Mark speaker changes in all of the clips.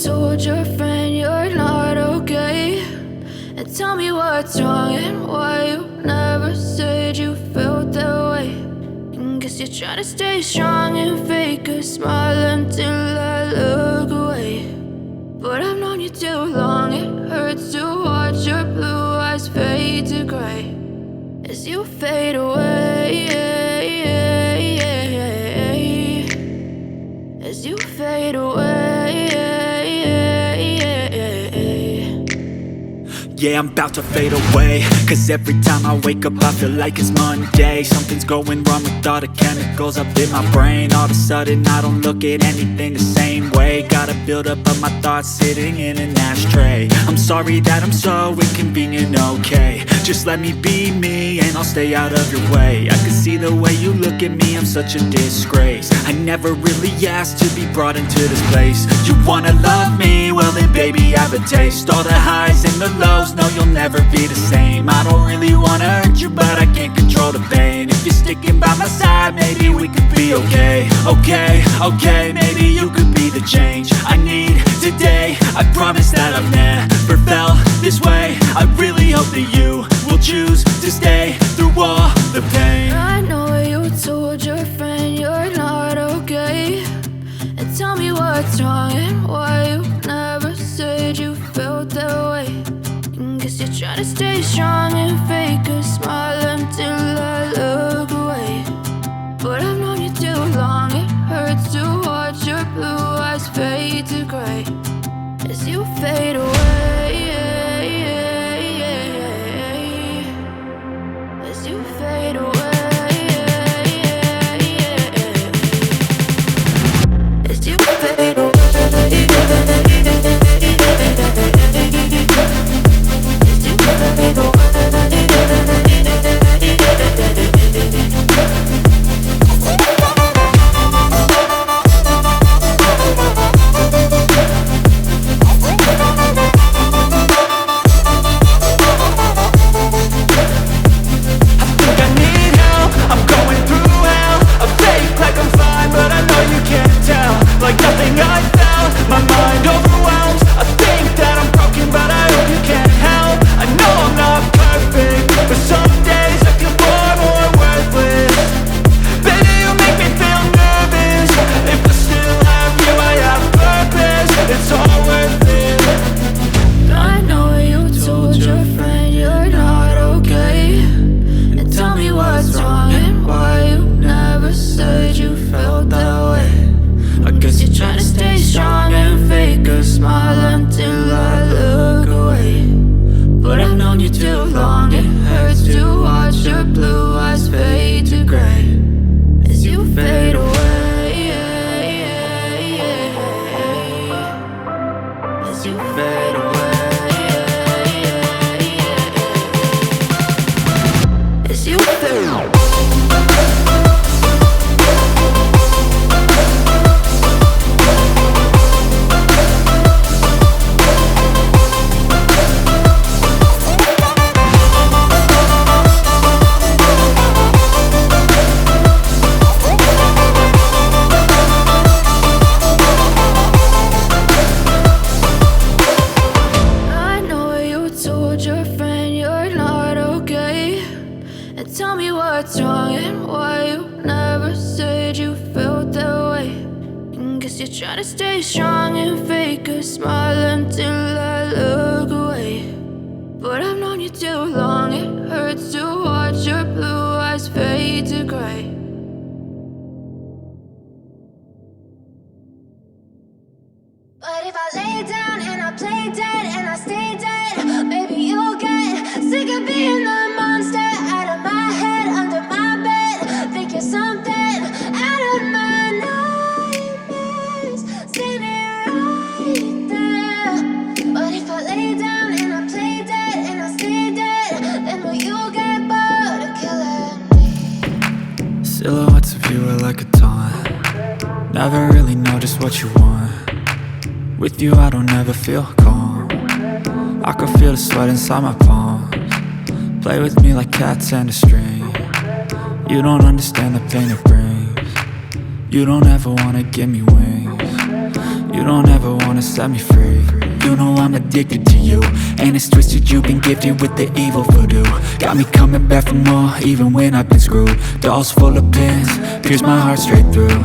Speaker 1: told your friend you're not okay, and tell me what's wrong and why you never said you felt that way. And guess you're trying to stay strong and fake a smile until I look away. But I've known you too long, it hurts to watch your blue eyes fade to gray as you fade away, as you fade away.
Speaker 2: Yeah, I'm about to fade away, cause every time I wake up I feel like it's Monday. Something's going wrong with all the chemicals up in my brain. All of a sudden I don't look at anything the same way. Gotta build up of my thoughts sitting in an ashtray. I'm sorry that I'm so inconvenient, okay. Just let me be me and I'll stay out of your way. I can see the way you look at me, I'm such a disgrace. I never really asked to be brought into this place. You wanna love me? Well then baby I have a taste. All the highs and the lows, no you'll never be the same. I don't really wanna hurt you but I can't control the pain. If you're sticking by my side maybe we could be okay. Okay, maybe you could be the change I need today. I promise that I've never felt this way. I really hope that you will choose to stay through all the pain.
Speaker 1: I know you told your friend you're not okay, and tell me what's wrong and why you never said you felt that way. And guess you're trying to stay strong and fake a smile until I look away. But I've known you too long, it hurts to watch your blue eyes fade to gray as you fade away, as you fade away, as you fade away.
Speaker 2: Like nothing I felt, my mind overwhelmed. I think that I'm broken, but I hope you can't help. I know I'm not perfect, but some days I feel far more worthless. Baby, you make me feel nervous. If I still have you, I have purpose. It's all worth it.
Speaker 1: I know you told your friend you're not okay, and tell me what's wrong and why you never said you felt that way. I guess you're trying to stay strong and fake a smile until I look away. But I've known you too long, it hurts to watch your blue eyes fade to gray as you fade away, as you fade away, as you fade away. What's wrong and why you never said you felt that way. And guess you're trying to stay strong and fake a smile until I look away. But I've known you too long, it hurts to watch your blue eyes fade to gray.
Speaker 3: But if I lay down and I play dead and I stay dead, maybe you'll get sick of being the monster out of my head, under my bed. Think you're something out of my nightmares, standing right there. But if I lay down and I play dead and I stay dead, then will you get bored of killing me?
Speaker 2: Silhouettes of you are like a taunt. Never really know just what you want. With you I don't ever feel calm. I can feel the sweat inside my palms. Play with me like cats and a string. You don't understand the pain it brings. You don't ever wanna give me wings. You don't ever wanna wanna set me free. You know I'm addicted to you, and it's twisted, you've been gifted with the evil voodoo. Got me coming back for more, even when I've been screwed. Dolls full of pins, pierce my heart straight through.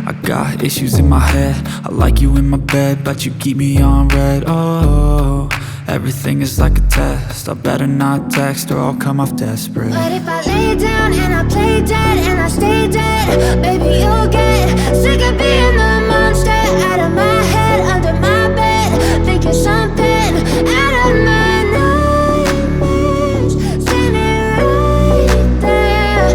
Speaker 2: I got issues in my head, I like you in my bed, but you keep me on red. Oh, everything is like a test, I better not text or I'll come off desperate.
Speaker 3: But if I lay down and I play dead and I stay dead, baby you'll get sick of being the monster out of my head, under my bed, thinking something out of my nightmares, standing right there.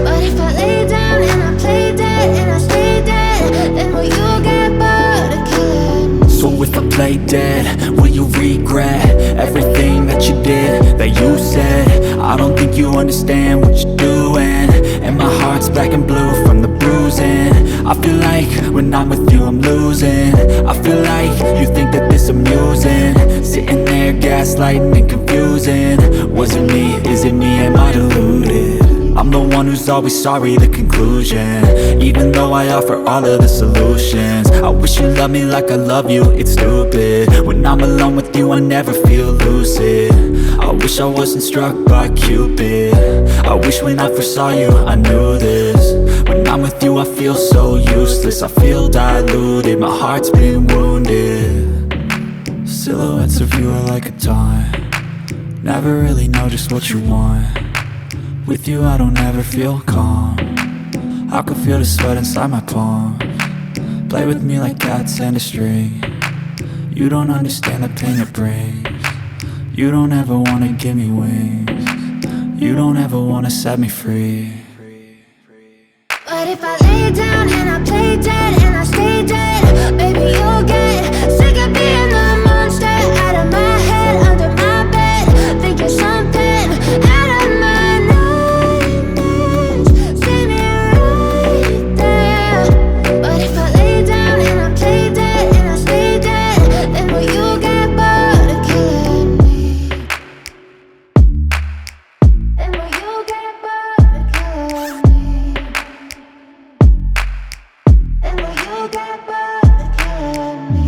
Speaker 3: But if I lay down and I play dead and I stay dead, then will you get bored of killing me?
Speaker 2: So if I play dead, will you regret everything that you did, that you said? I don't think you understand what you're doing, and my heart's black and blue from the bruising. I feel like when I'm with you I'm losing. I feel like you think that this amusing, sitting there gaslighting and confusing. Was it me? Is it me? Am I deluded? I'm the one who's always sorry, the conclusion, even though I offer all of the solutions. I wish you loved me like I love you, it's stupid. When I'm alone with you I never feel lucid. I wish I wasn't struck by Cupid. I wish when I first saw you I knew this. When I'm with you I feel so useless, I feel diluted, my heart's been wounded. Silhouettes of you are like a taunt, never really know just what you want. With you I don't ever feel calm, I can feel the sweat inside my palms. Play with me like cats and a string, you don't understand the pain it brings. You don't ever wanna give me wings, you don't ever wanna set me free.
Speaker 3: But if I lay down and I play dead and I stay dead, baby you'll get sick of being the monster out of my head, under my bed, thinking something out of my nightmares, standing right there. But if I lay down and I play dead and I stay dead, then will you get bored of killing me? Then will you get bored of killing me? Then will you get bored of killing me?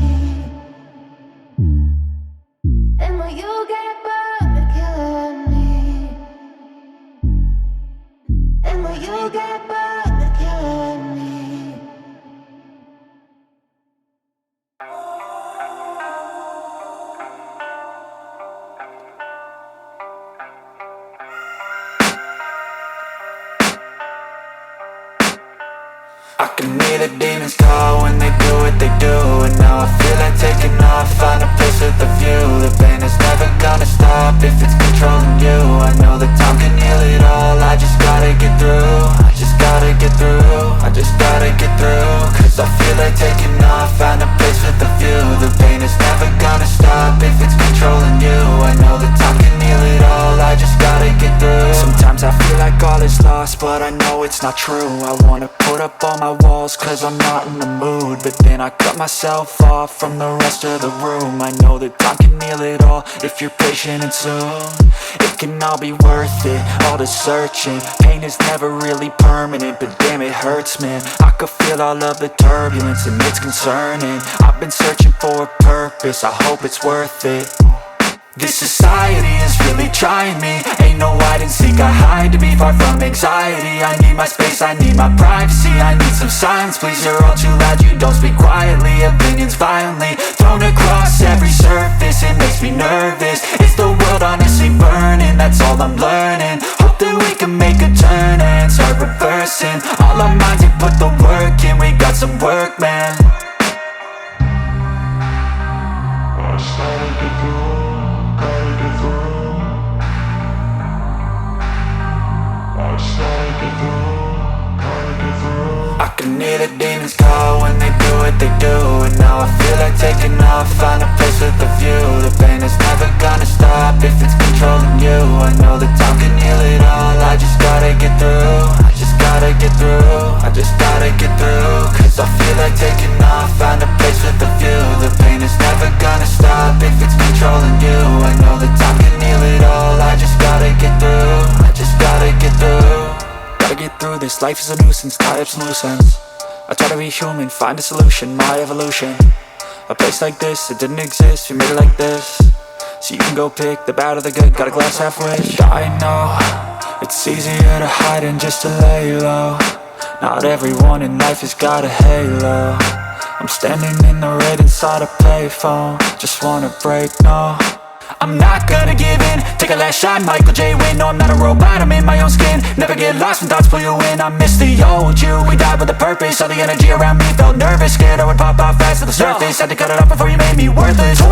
Speaker 3: Then will you get bored of killing me? Then will you get bored of killing me?
Speaker 2: I can hear the demons call when they do what they do, and now I feel like taking off, find a place with a view. The pain is never gonna stop if it's controlling you. I know that time can heal it all, I just gotta get through. I just gotta get through, I just gotta get through. Cause I feel like taking off, find a place with a view. The pain is never gonna stop if it's controlling you. I know that time can heal it all, I just gotta get through. Sometimes I feel like all is lost, but I know it's not true. I wanna put up all my walls cause I'm not in the mood, but then I cut myself off from the rest of the room. I know that time can heal it all if you're patient, and soon it can all be worth it, all the searching. Pain is never really permanent, but damn it hurts, man. I could feel all of the turbulence and it's concerning. I've been searching for a purpose, I hope it's worth it. This society is really trying me. Ain't no hide and seek, I hide to be far from anxiety. I need my space, I need my privacy, I need some silence, please. You're all too loud, you don't speak quietly. Opinions violently thrown across every surface, it makes me nervous. Is the world honestly burning? That's all I'm learning. Hope that we can make a turn and start reversing. All our minds, we put the work in, we got some work, man. I started to go. I can hear the demons call when they do what they do, and now I feel like taking off, find a place with a view. The pain is never gonna stop if it's controlling you. I know that time can heal it all, I just gotta get through. I just gotta get through, I just gotta get through. Cause I feel like taking off, find a place with a view. The pain is never gonna stop if it's controlling you. I know that time can heal it all, I just gotta get through. I just gotta get through. Gotta get through this, life is a nuisance, tie up some loose ends. I try to be human, find a solution, my evolution. A place like this, it didn't exist, we made it like this. So you can go pick the bad or the good, got a glass halfway. I know, it's easier to hide than just to lay low. Not everyone in life has got a halo. I'm standing in the red inside a payphone. Just wanna break, no, I'm not gonna give in. Take a last shot, Michael J. Win. No, I'm not a robot, I'm in my own skin. Never get lost when thoughts pull you in. I miss the old you, we died with a purpose. All the energy around me felt nervous, scared I would pop off fast to the surface. Had to cut it off before you made me worthless.